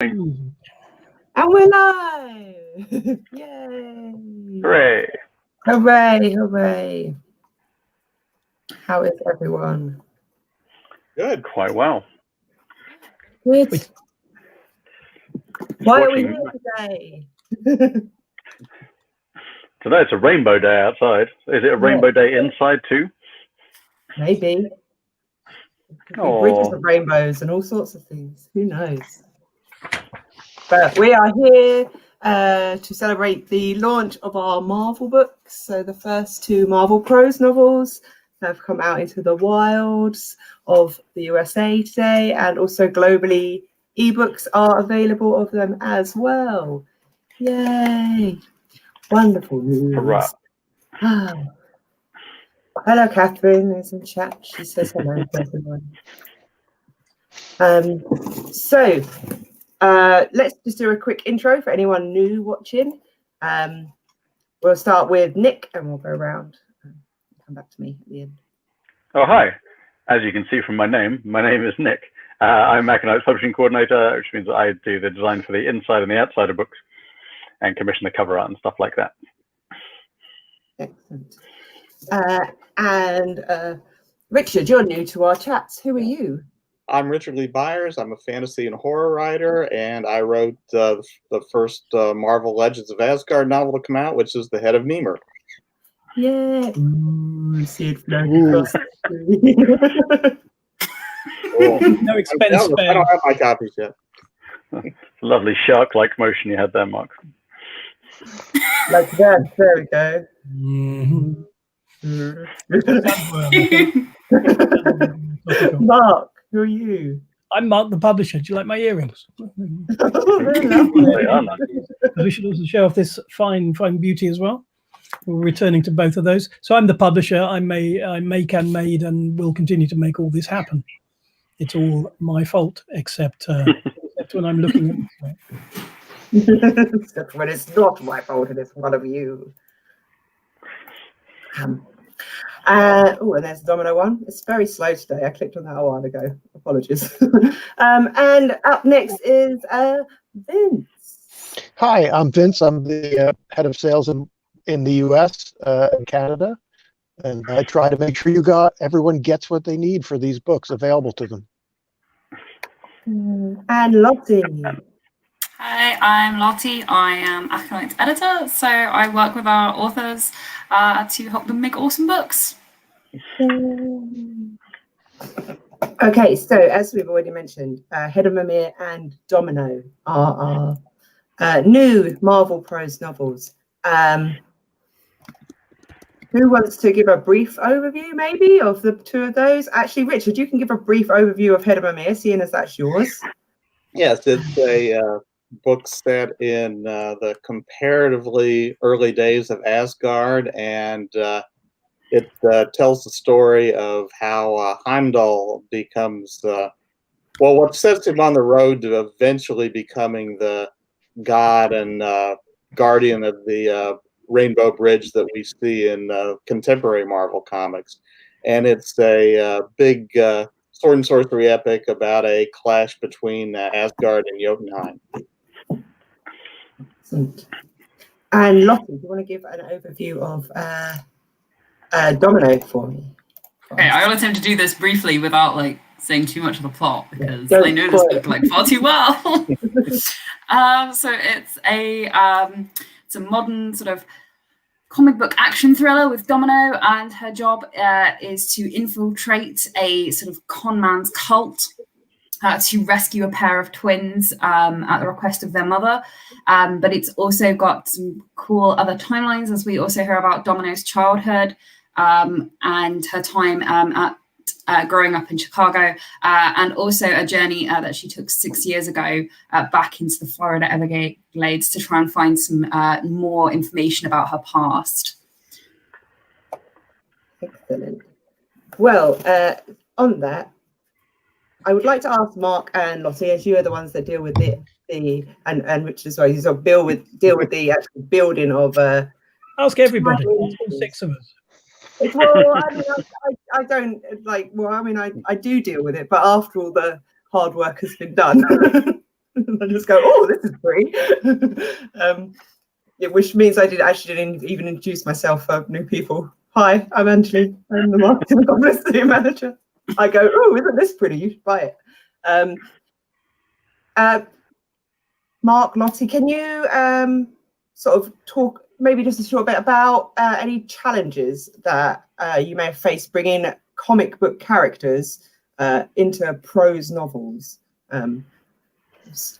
And we're live! Yay! Hooray! Hooray! Hooray! How is everyone? Good. Quite well. Good. Why are we here today? Today it's a rainbow day outside. Is it a rainbow day inside too? Maybe. Bridges of rainbows and all sorts of things. Who knows? But we are here to celebrate the launch of our Marvel books. So the first two Marvel Prose novels have come out into the wilds of the USA today, and also globally ebooks are available of them as well. Yay! Wonderful news. Hello, Catherine is in chat. She says hello to everyone. Let's just do a quick intro for anyone new watching. We'll start with Nick and we'll go around. Come back to me at the end. Oh, hi. As you can see from my name is Nick. I'm Aconite's publishing coordinator, which means I do the design for the inside and the outside of books and commission the cover art and stuff like that. Excellent. Richard, you're new to our chats. Who are you? I'm Richard Lee Byers. I'm a fantasy and horror writer, and I wrote the first Marvel Legends of Asgard novel to come out, which is The Head of Mimir. Yeah. See it floating across the screen. No expense I don't have my copies yet. Lovely shark-like motion you had there, Mark. Like that. There we go. Mark, who are you? I'm Mark, the publisher. Do you like my earrings? We should also show off this fine beauty as well. We're returning to both of those. So I'm the publisher. I make and made and will continue to make all this happen. It's all my fault, except when I'm looking at it. Except when it's not my fault and it's one of you. And there's Domino one. It's very slow today. I clicked on that a while ago. Apologies. And up next is Vince. Hi, I'm Vince. I'm the head of sales in the US and Canada. And I try to make sure everyone gets what they need for these books available to them. And Lottie. Hi, I'm Lottie. I am Aconite's editor, so I work with our authors to help them make awesome books. Okay, so as we've already mentioned, Head of Mimir and Domino are our new Marvel Prose novels. Who wants to give a brief overview, maybe, of the two of those? Actually, Richard, you can give a brief overview of Head of Mimir, seeing as that's yours. Yes, it's a book set in the comparatively early days of Asgard, and it tells the story of how Heimdall becomes, what sets him on the road to eventually becoming the god and guardian of the Rainbow Bridge that we see in contemporary Marvel comics. And it's a big sword and sorcery epic about a clash between Asgard and Jotunheim. And Lottie, do you want to give an overview of Domino for me? Okay, I will attempt to do this briefly without saying too much of the plot, because I know this book far too well. So it's a modern sort of comic book action thriller with Domino, and her job is to infiltrate a sort of con man's cult to rescue a pair of twins at the request of their mother. But it's also got some cool other timelines, as we also hear about Domino's childhood and her time at growing up in Chicago, and also a journey that she took 6 years ago back into the Florida Everglades to try and find some more information about her past. Excellent. Well, on that, I would like to ask Mark and Lottie, as you are the ones that deal with and Richard as well, you sort of deal with the actual building of. Ask everybody. All 6 of us. Well, I don't like. Well, I mean, I do deal with it, but after all the hard work has been done. I just go, oh, this is pretty. Which means I didn't even introduce myself for new people. Hi, I'm Anjali. I'm the marketing and publicity manager. I go, oh, isn't this pretty? You should buy it. Mark, Lottie, can you sort of talk maybe just a short bit about any challenges that you may have faced bringing comic book characters into prose novels?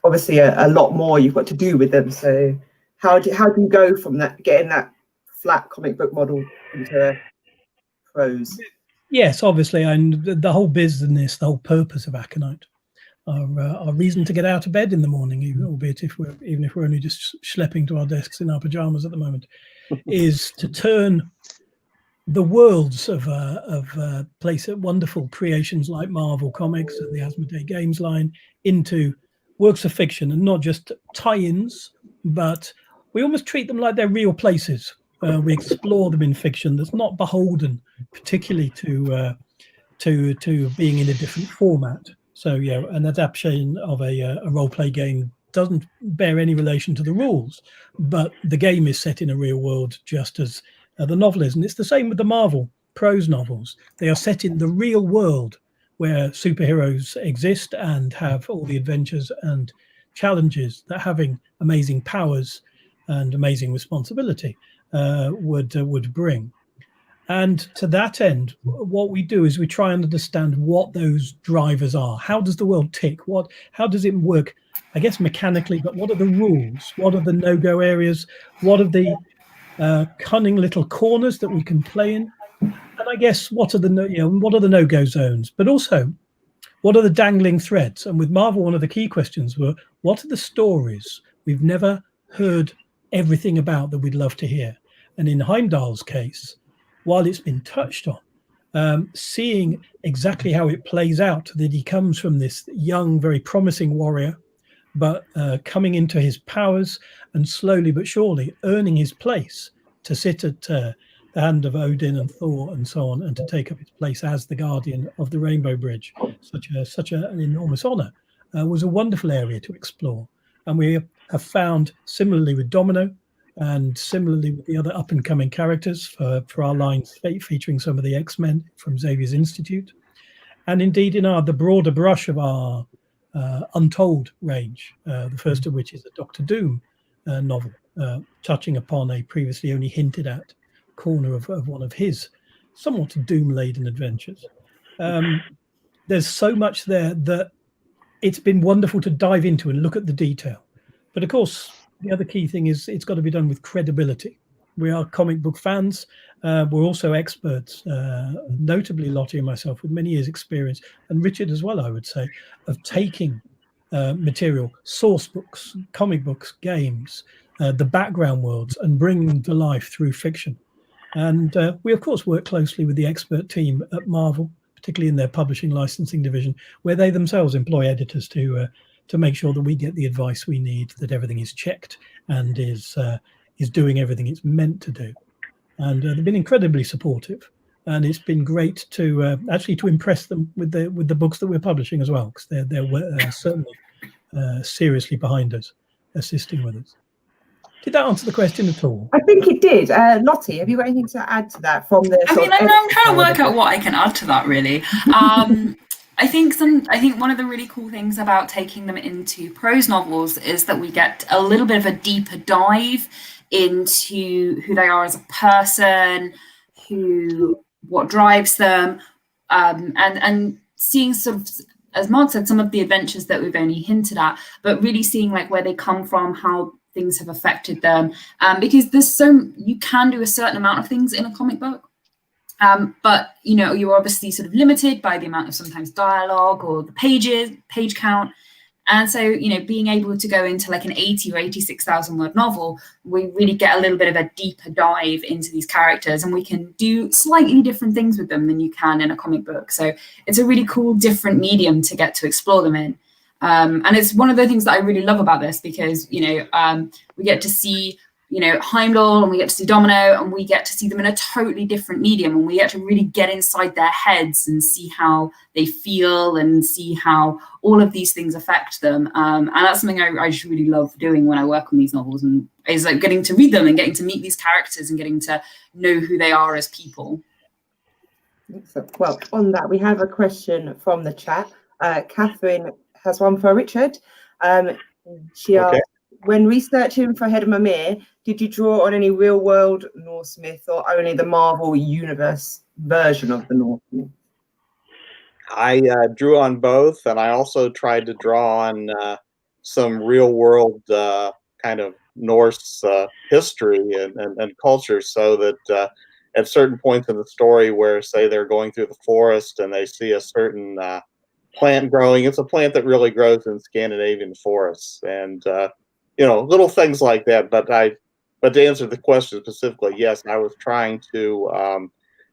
Obviously, a lot more you've got to do with them. So, how do you go from that, getting that flat comic book model into prose? Yes, obviously, and the whole business, the whole purpose of Aconite, our reason to get out of bed in the morning, albeit even if we're only just schlepping to our desks in our pajamas at the moment, is to turn the worlds of wonderful creations like Marvel Comics and the Asmodee Games line into works of fiction, and not just tie-ins, but we almost treat them like they're real places. We explore them in fiction that's not beholden particularly to being in a different format. So an adaptation of a role-play game doesn't bear any relation to the rules, but the game is set in a real world just as the novel is. And it's the same with the Marvel prose novels. They are set in the real world where superheroes exist and have all the adventures and challenges that having amazing powers and amazing responsibility would bring. And to that end, what we do is we try and understand what those drivers are. How does the world tick? How does it work, I guess, mechanically, but what are the rules? What are the no-go areas? What are the cunning little corners that we can play in? And I guess what are the no-go zones? But also, what are the dangling threads? And with Marvel, one of the key questions were, what are the stories we've never heard everything about that we'd love to hear? And in Heimdall's case, while it's been touched on, seeing exactly how it plays out, that he comes from this young, very promising warrior, but coming into his powers and slowly but surely earning his place to sit at the hand of Odin and Thor and so on, and to take up his place as the guardian of the Rainbow Bridge, such an enormous honor, was a wonderful area to explore. And we have found, similarly with Domino, and similarly with the other up-and-coming characters for our lines featuring some of the X-Men from Xavier's Institute, and indeed in the broader brush of our Untold range, the first of which is a Doctor Doom novel, touching upon a previously only hinted at corner of one of his somewhat doom-laden adventures. There's so much there that it's been wonderful to dive into and look at the detail. But of course, the other key thing is it's got to be done with credibility. We are comic book fans. We're also experts, notably Lottie and myself, with many years' experience, and Richard as well, I would say, of taking material, source books, comic books, games, the background worlds, and bringing them to life through fiction. And we, of course, work closely with the expert team at Marvel, particularly in their publishing licensing division, where they themselves employ editors to make sure that we get the advice we need, that everything is checked and is doing everything it's meant to do. And they've been incredibly supportive, and it's been great to actually to impress them with the books that we're publishing as well, because they're certainly seriously behind us, assisting with us. Did that answer the question at all? I think it did. Lottie, have you got anything to add to that from the? I'm trying to work out what I can add to that, really. I think one of the really cool things about taking them into prose novels is that we get a little bit of a deeper dive into who they are as a person, what drives them, and seeing sort of, as Mark said, some of the adventures that we've only hinted at, but really seeing like where they come from, how things have affected them, because you can do a certain amount of things in a comic book. But you're obviously sort of limited by the amount of sometimes dialogue or the page count. And so, being able to go into like an 80 or 86,000 word novel, we really get a little bit of a deeper dive into these characters, and we can do slightly different things with them than you can in a comic book. So it's a really cool, different medium to get to explore them in. And it's one of the things that I really love about this, because, we get to see you know, Heimdall, and we get to see Domino, and we get to see them in a totally different medium, and we get to really get inside their heads and see how they feel and see how all of these things affect them. And that's something I just really love doing when I work on these novels, and is like getting to read them and getting to meet these characters and getting to know who they are as people. Excellent. Well, on that, we have a question from the chat. Catherine has one for Richard. She asked, when researching for Head of Mimir, did you draw on any real-world Norse myth or only the Marvel Universe version of the Norse myth? I drew on both, and I also tried to draw on some real-world kind of Norse history and culture, so that at certain points in the story where, say, they're going through the forest and they see a certain plant growing, it's a plant that really grows in Scandinavian forests, and you know, little things like that. But to answer the question specifically, yes, I was trying to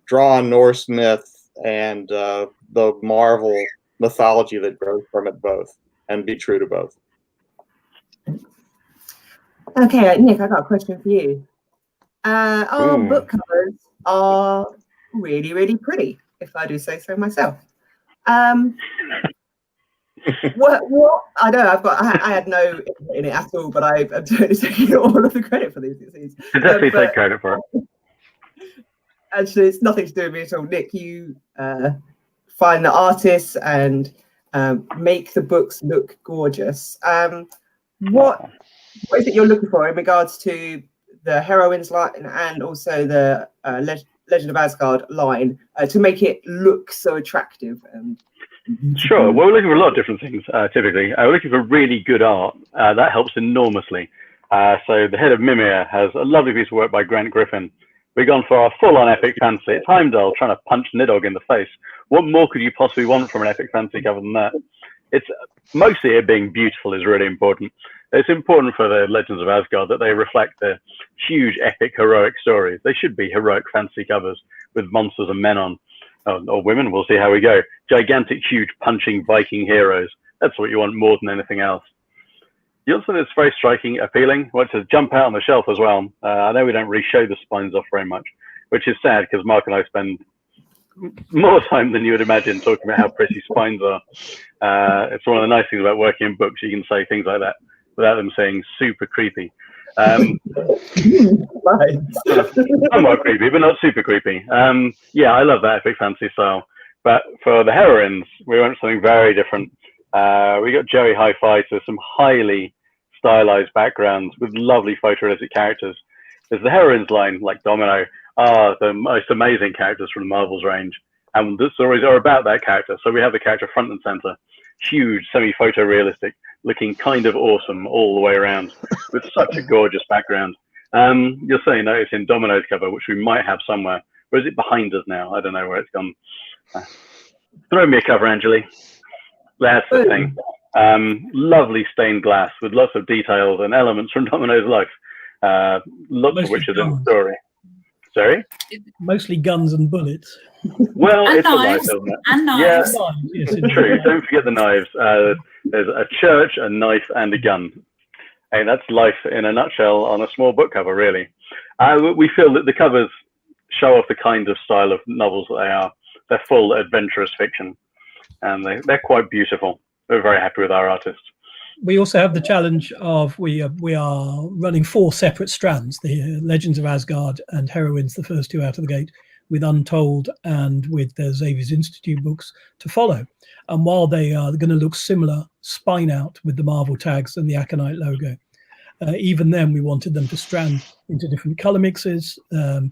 draw on Norse myth and the Marvel mythology that grows from it both, and be true to both. Okay, Nick, I got a question for you. Our book covers are really, really pretty, if I do say so myself. What I know I had no in it at all, but I'm totally taking all of the credit for these. Definitely take credit for it. Actually, it's nothing to do with me at all. Nick, you find the artists and make the books look gorgeous. What is it you're looking for in regards to the heroines line and also the Legend of Asgard line to make it look so attractive? Sure. Well, we're looking for a lot of different things, typically. We're looking for really good art. That helps enormously. So the Head of Mimir has a lovely piece of work by Grant Griffin. We've gone for our full-on epic fantasy. It's Heimdall trying to punch Nidhogg in the face. What more could you possibly want from an epic fantasy cover than that? It's mostly it being beautiful is really important. It's important for the Legends of Asgard that they reflect the huge, epic, heroic stories. They should be heroic fantasy covers with monsters and men on. Or women, we'll see how we go. Gigantic, huge, punching Viking heroes. That's what you want more than anything else. The other thing that's very striking, appealing, well, to jump out on the shelf as well. I know we don't really show the spines off very much, which is sad because Mark and I spend more time than you would imagine talking about how pretty spines are. It's one of the nice things about working in books. You can say things like that without them saying super creepy. Somewhat creepy, but not super creepy. Yeah, I love that epic fantasy style. But for the heroines, we went for something very different. We got Joey Hi-Fi to some highly stylized backgrounds with lovely photorealistic characters. There's the heroines line, like Domino, are the most amazing characters from the Marvel's range. And the stories are about that character. So we have the character front and center, huge, semi-photorealistic, looking kind of awesome all the way around with such a gorgeous background. You'll certainly notice in Domino's cover, which we might have somewhere. Or is it behind us now? I don't know where it's gone. Throw me a cover, Angeli. That's the thing. Lovely stained glass with lots of details and elements from Domino's life. Lots of which is in the story. Sorry? Mostly guns and bullets. Well, and it's knives. a life, isn't it? And knives. Yeah, yes, True. Don't forget the knives. There's a church, a knife, and a gun. And that's life in a nutshell on a small book cover, really. We feel that the covers show off the kind of style of novels that they are. They're full adventurous fiction, and they're quite beautiful. We're very happy with our artists. We also have the challenge of we are running 4 separate strands: the Legends of Asgard and Heroines, the first 2 out of the gate, with Untold and with the Xavier's Institute books to follow. And while they are going to look similar, spine out with the Marvel tags and the Aconite logo, even then we wanted them to strand into different color mixes.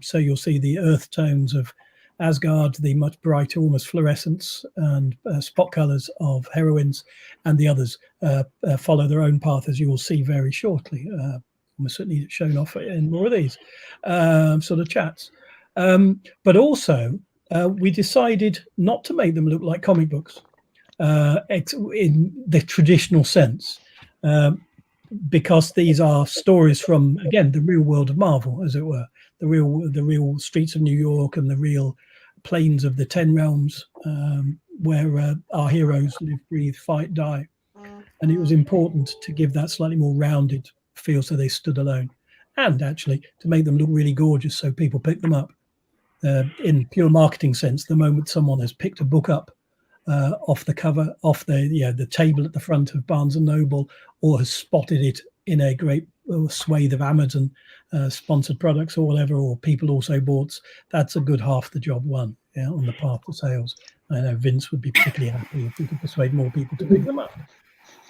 So you'll see the earth tones of Asgard, the much brighter, almost fluorescence and spot colors of Heroines, and the others follow their own path, as you will see very shortly. Almost certainly shown off in more of these sort of chats. But also, we decided not to make them look like comic books in the traditional sense, because these are stories from, again, the real world of Marvel, as it were, the real streets of New York and the real plains of the 10 realms, where our heroes live, breathe, fight, die. And it was important to give that slightly more rounded feel, so they stood alone. and actually to make them look really gorgeous so people pick them up. In pure marketing sense, the moment someone has picked a book up off the cover, off the table at the front of Barnes and Noble, or has spotted it in a great swathe of Amazon sponsored products or whatever, or people also bought, that's a good half the job won, on the path to sales. I know Vince would be particularly happy if we could persuade more people to pick them up.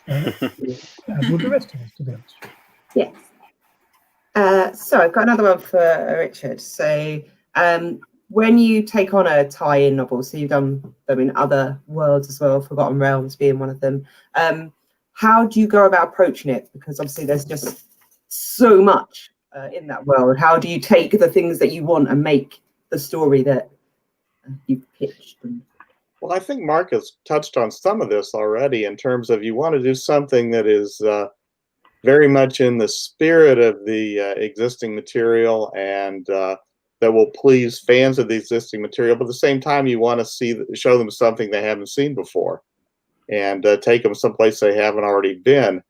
As would the rest of us, to be honest. Yes. So I've got another one for Richard. So when you take on a tie-in novel, so you've done them in other worlds as well, Forgotten Realms being one of them, how do you go about approaching it? Because obviously there's just so much in that world. How do you take the things that you want and make the story that you've pitched? Well, I think Mark has touched on some of this already in terms of you want to do something that is very much in the spirit of the existing material and that will please fans of the existing material, but at the same time you want to show them something they haven't seen before and take them someplace they haven't already been.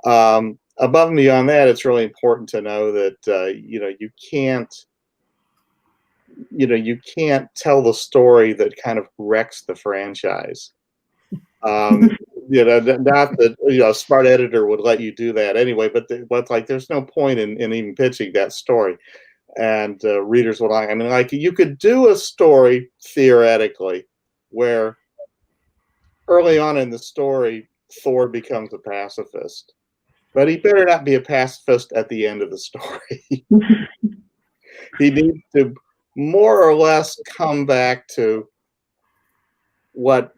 Above and beyond that, it's really important to know that you can't tell the story that kind of wrecks the franchise. Not that a smart editor would let you do that anyway, but there's no point in even pitching that story, and readers will like. I mean, like, you could do a story theoretically where early on in the story Thor becomes a pacifist, but he better not be a pacifist at the end of the story. He needs to more or less come back to what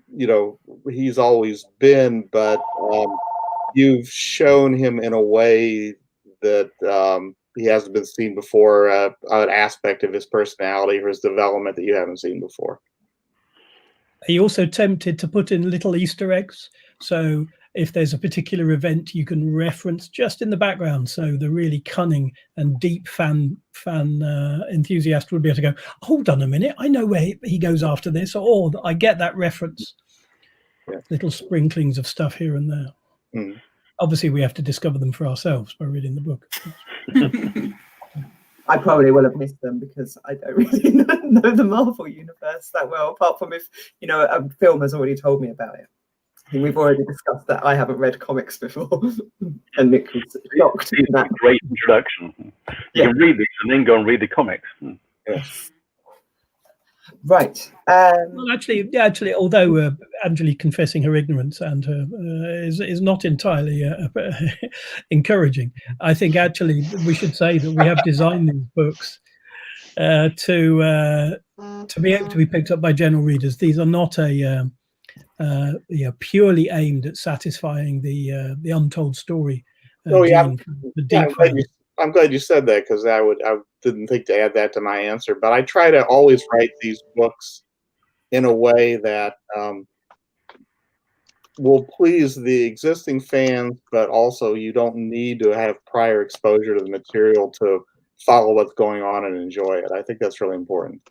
he's always been, but you've shown him in a way that he hasn't been seen before, an aspect of his personality or his development that you haven't seen before. Are you also tempted to put in little Easter eggs? So if there's a particular event you can reference just in the background, so the really cunning and deep fan enthusiast would be able to go, hold on a minute, I know where he goes after this, or I get that reference. Yeah. Little sprinklings of stuff here and there. Mm. Obviously we have to discover them for ourselves by reading the book. I probably will have missed them because I don't really know the Marvel universe that well, apart from if a film has already told me about it. I think we've already discussed that I haven't read comics before, and Nick was shocked. It's a great introduction. You can read this and then go and read the comics. Yes. Right. Well, actually, although Angeli confessing her ignorance and her is not entirely encouraging, I think actually we should say that we have designed these books to be able to be picked up by general readers. These are not purely aimed at satisfying the untold story. I'm glad you said that, because I didn't think to add that to my answer. But I try to always write these books in a way that will please the existing fans, but also you don't need to have prior exposure to the material to follow what's going on and enjoy it. I think that's really important.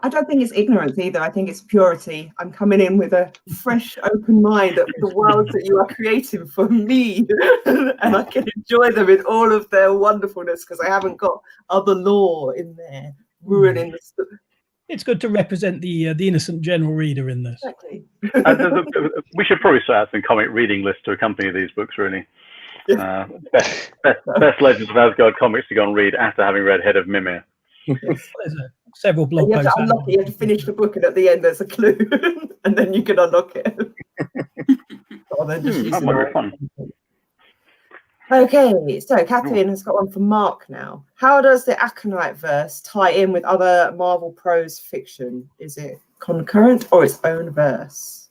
I don't think it's ignorance either. I think it's purity. I'm coming in with a fresh, open mind at the worlds that you are creating for me, and I can enjoy them in all of their wonderfulness because I haven't got other lore in there ruining the story. It's good to represent the innocent general reader in this. Exactly. We should probably start out some comic reading lists to accompany these books, really. Best Legends of Asgard comics to go and read after having read Head of Mimir. Yes. Several blog posts. You have to finish the book, and at the end there's a clue, and then you can unlock it. That might be fun. Okay, so Kathleen has got one for Mark now. How does the Aconite verse tie in with other Marvel prose fiction? Is it concurrent or its own verse?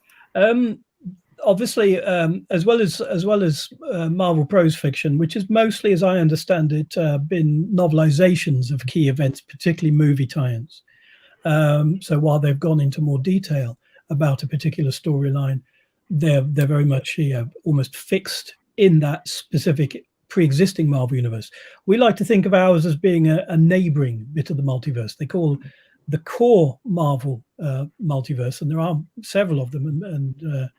Obviously, as well as Marvel prose fiction, which is mostly, as I understand it, been novelizations of key events, particularly movie tie-ins. So while they've gone into more detail about a particular storyline, they're very much almost fixed in that specific pre-existing Marvel universe. We like to think of ours as being a neighboring bit of the multiverse. They call the core Marvel multiverse, and there are several of them, and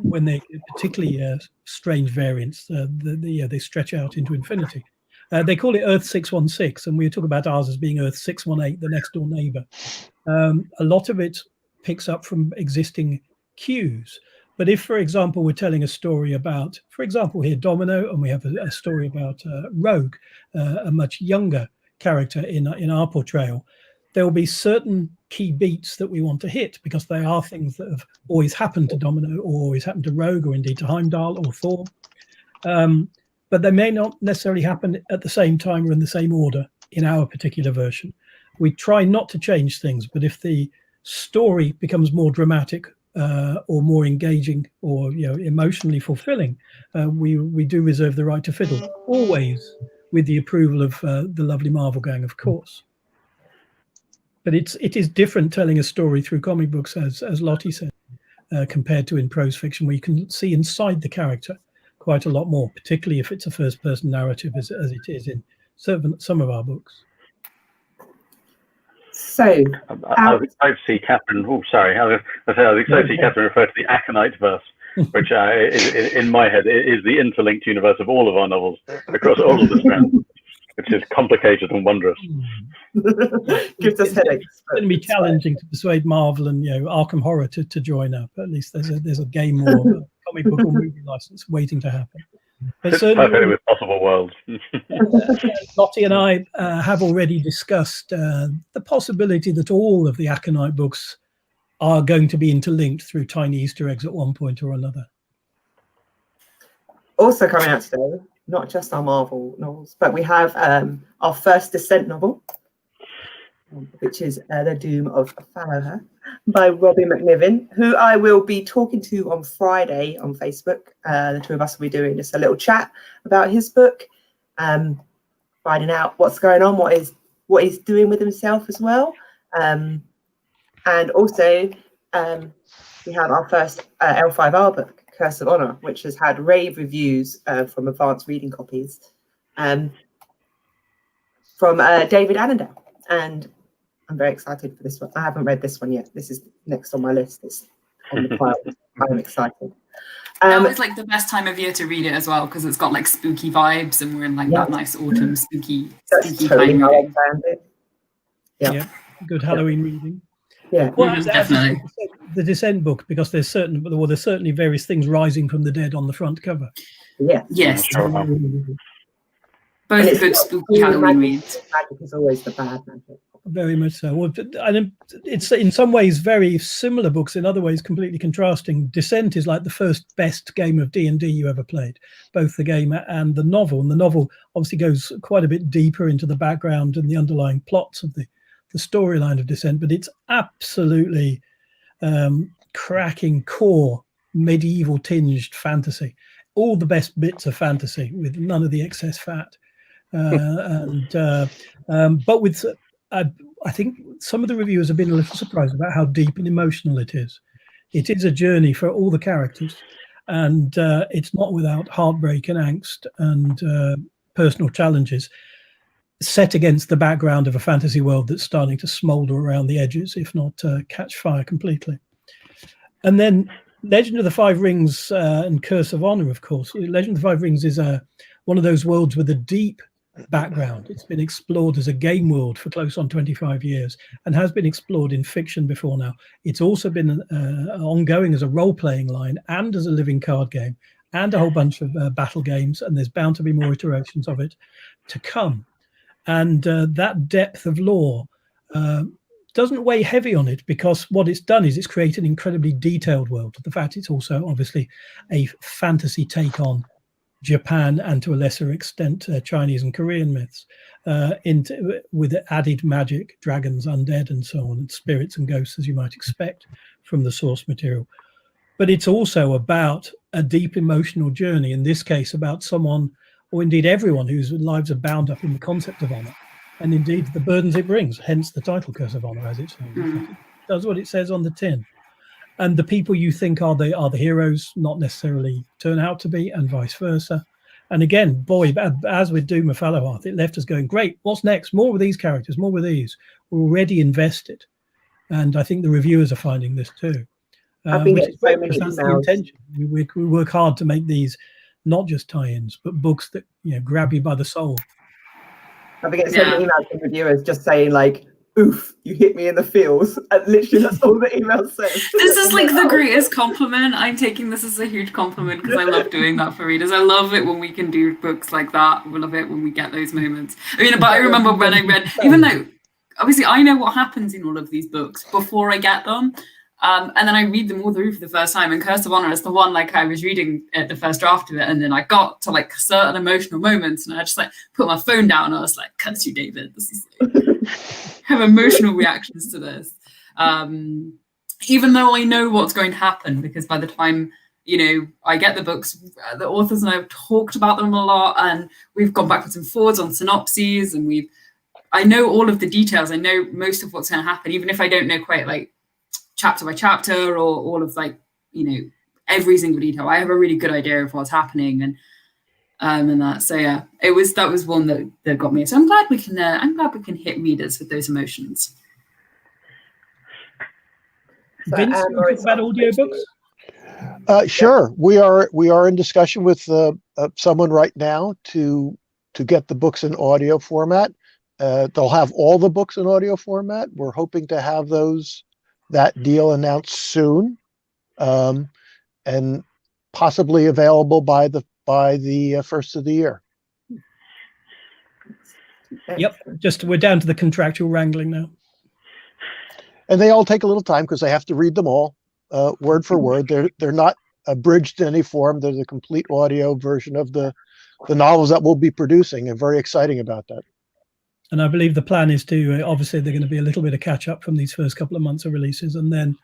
when they particularly strange variants, they stretch out into infinity. They call it Earth 616, and we talk about ours as being Earth 618, the next door neighbor. A lot of it picks up from existing cues. But if, for example, we're telling a story about, for example, here Domino, and we have a story about Rogue, a much younger character in our portrayal, there will be certain key beats that we want to hit because they are things that have always happened to Domino or always happened to Rogue or indeed to Heimdall or Thor. But they may not necessarily happen at the same time or in the same order in our particular version. We try not to change things, but if the story becomes more dramatic or more engaging or emotionally fulfilling, we do reserve the right to fiddle, always with the approval of the lovely Marvel gang, of course. But it is different telling a story through comic books, as Lottie said, compared to in prose fiction, where you can see inside the character quite a lot more, particularly if it's a first-person narrative, as it is in some of our books. So, I was excited to see Catherine. Oh, sorry. I was excited to see Catherine refer to the Aconite verse, which in my head is the interlinked universe of all of our novels across all of the strands, which is complicated and wondrous. Gives us headaches. It's going to be challenging to persuade Marvel and Arkham Horror to join up. At least there's a game or a comic book or movie license waiting to happen. But it's perfectly with possible worlds. Lottie and I have already discussed the possibility that all of the Aconite books are going to be interlinked through tiny Easter eggs at one point or another. Also coming out today, not just our Marvel novels, but we have our first Descent novel, which is The Doom of Follow Her by Robbie McNiven, who I will be talking to on Friday on Facebook. The two of us will be doing just a little chat about his book, finding out what's going on, what he's doing with himself as well. And also, we have our first L5R book, Curse of Honor, which has had rave reviews from advanced reading copies from David Annandale. And I'm very excited for this one. I haven't read this one yet. This is next on my list. It's on the pile. I'm excited. Now is like the best time of year to read it as well, because it's got like spooky vibes and we're in like that nice autumn spooky totally time. how I found it. Yeah, good Halloween reading. Yeah, well, definitely. The Descent book, because there's certainly various things rising from the dead on the front cover. Yeah. Yes. Sure. Both good spooky Halloween reads. Magic is always the bad magic. Very much so. Well, and it's in some ways very similar books, in other ways completely contrasting. Descent is like the first best game of D&D you ever played, both the game and the novel. And the novel obviously goes quite a bit deeper into the background and the underlying plots of the storyline of Descent, but it's absolutely cracking core medieval tinged fantasy. All the best bits of fantasy with none of the excess fat. But with I think some of the reviewers have been a little surprised about how deep and emotional it is. It is a journey for all the characters, and it's not without heartbreak and angst and personal challenges, set against the background of a fantasy world that's starting to smolder around the edges, if not catch fire completely. And then Legend of the Five Rings and Curse of Honor, of course. Legend of the Five Rings is one of those worlds with a deep background. It's been explored as a game world for close on 25 years and has been explored in fiction before now. It's also been ongoing as a role-playing line and as a living card game and a whole bunch of battle games, and there's bound to be more iterations of it to come. And that depth of lore doesn't weigh heavy on it, because what it's done is it's created an incredibly detailed world. The fact it's also obviously a fantasy take on Japan and to a lesser extent Chinese and Korean myths, with added magic, dragons, undead, and so on, and spirits and ghosts, as you might expect from the source material. But it's also about a deep emotional journey, in this case about someone, or indeed everyone, whose lives are bound up in the concept of honor, and indeed the burdens it brings, hence the title Curse of Honor, as it's known. It does what it says on the tin. And the people you think are the heroes not necessarily turn out to be, and vice versa. And again, boy, as with Doom of Fallowhearth, it left us going, great, what's next? More with these characters, more with these. We're already invested. And I think the reviewers are finding this too. I've been which getting is so great many because that's the emails. intention. We work hard to make these not just tie-ins, but books that grab you by the soul. I've been getting so many emails from reviewers just saying like, "Oof, you hit me in the feels," and literally that's all the emails say. This is like the greatest compliment. I'm taking this as a huge compliment because I love doing that for readers. I love it when we can do books like that. We love it when we get those moments. I mean, but I remember when I read, even though obviously I know what happens in all of these books before I get them. And then I read them all through for the first time. And Curse of Honor is the one like I was reading at the first draft of it, and then I got to like certain emotional moments, and I just like put my phone down. And I was like, "Curse you, David. This is have emotional reactions to this." Even though I know what's going to happen, because by the time I get the books, the authors and I have talked about them a lot, and we've gone backwards and forwards on synopses, and I know all of the details. I know most of what's going to happen, even if I don't know quite like chapter by chapter or all of like every single detail. I have a really good idea of what's happening, and that. So yeah, that was one that got me. So I'm glad we can hit readers with those emotions. Vince, you want to talk about audiobooks? Sure. We are in discussion with someone right now to get the books in audio format. They'll have all the books in audio format. We're hoping to have that deal announced soon, and possibly available by the first of the year. Yep. We're down to the contractual wrangling now. And they all take a little time because I have to read them all word for word. They're not abridged in any form. They're the complete audio version of the novels that we'll be producing, and very exciting about that. And I believe the plan is to, obviously, they're going to be a little bit of catch up from these first couple of months of releases, and then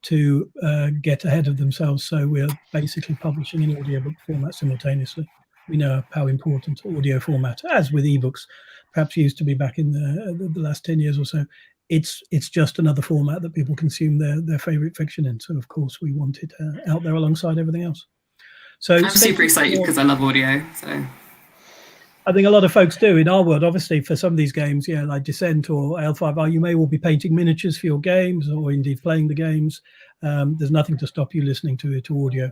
to get ahead of themselves. So we're basically publishing in audiobook format simultaneously. We know how important audio format, as with ebooks, perhaps used to be back in the last 10 years or so. It's just another format that people consume their favorite fiction in. So of course we want it out there alongside everything else. So I'm super excited because I love audio. So I think a lot of folks do in our world. Obviously, for some of these games, like Descent or L5R, you may well be painting miniatures for your games, or indeed playing the games. There's nothing to stop you listening to audio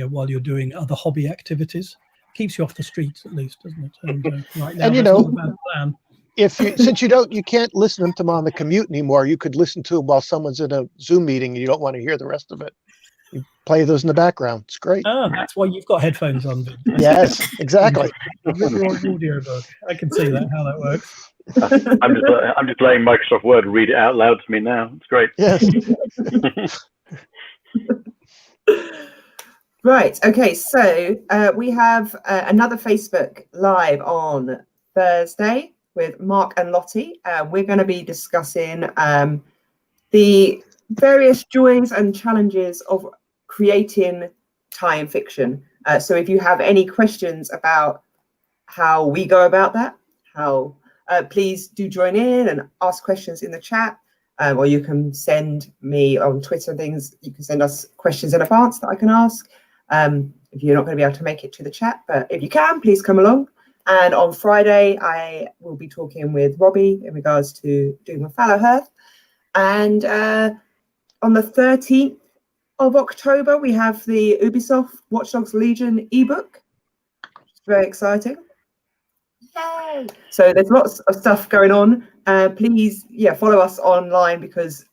while you're doing other hobby activities. Keeps you off the streets, at least, doesn't it? And right now, that's not a bad plan. Since you can't listen to them on the commute anymore, you could listen to them while someone's in a Zoom meeting and you don't want to hear the rest of it. You play those in the background. It's great. Oh, that's why you've got headphones on. Yes, exactly. Audio book. I can see that, how that works. I'm just letting Microsoft Word read it out loud to me now. It's great. Yes. Right. Okay. So we have another Facebook Live on Thursday with Mark and Lottie. We're going to be discussing the various joys and challenges of creating tie-in fiction. So if you have any questions about how we go about that, please do join in and ask questions in the chat, or you can send me on Twitter and things. You can send us questions in advance that I can ask if you're not going to be able to make it to the chat. But if you can, please come along. And on Friday, I will be talking with Robbie in regards to doing a Fallow Hearth. And on the 13th of October, we have the Ubisoft Watch Dogs Legion ebook. It's very exciting. Yay! So there's lots of stuff going on. Please, follow us online, because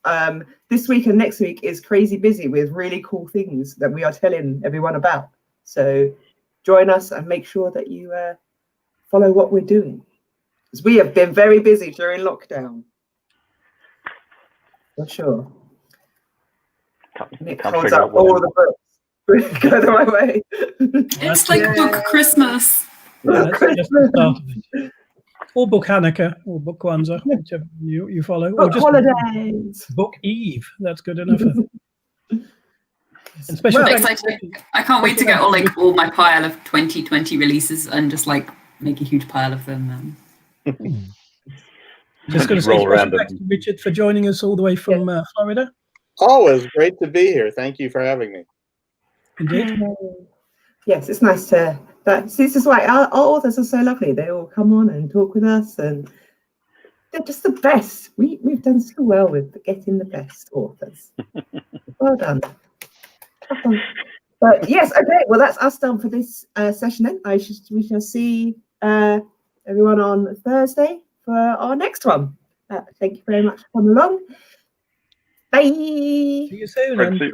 this week and next week is crazy busy with really cool things that we are telling everyone about. So join us and make sure that you follow what we're doing, because we have been very busy during lockdown. For sure. Nick holds up all the books. Go the right way. It's like book Christmas. That's just the start of it. Or book Hanukkah, or book Kwanzaa, whichever you follow. Book or just holidays. Book Eve. That's good enough. And special I can't wait to get all my pile of 2020 releases and just like make a huge pile of them. Just going to say special thanks to Richard for joining us all the way from Florida. Always great to be here. Thank you for having me. Indeed. Yes, it's nice to. This is why our authors are so lovely. They all come on and talk with us, and they're just the best. We've done so well with getting the best authors. Well done. But yes, okay. Well, that's us done for this session. Then we shall see everyone on Thursday for our next one. Thank you very much for coming along. Bye. See you soon.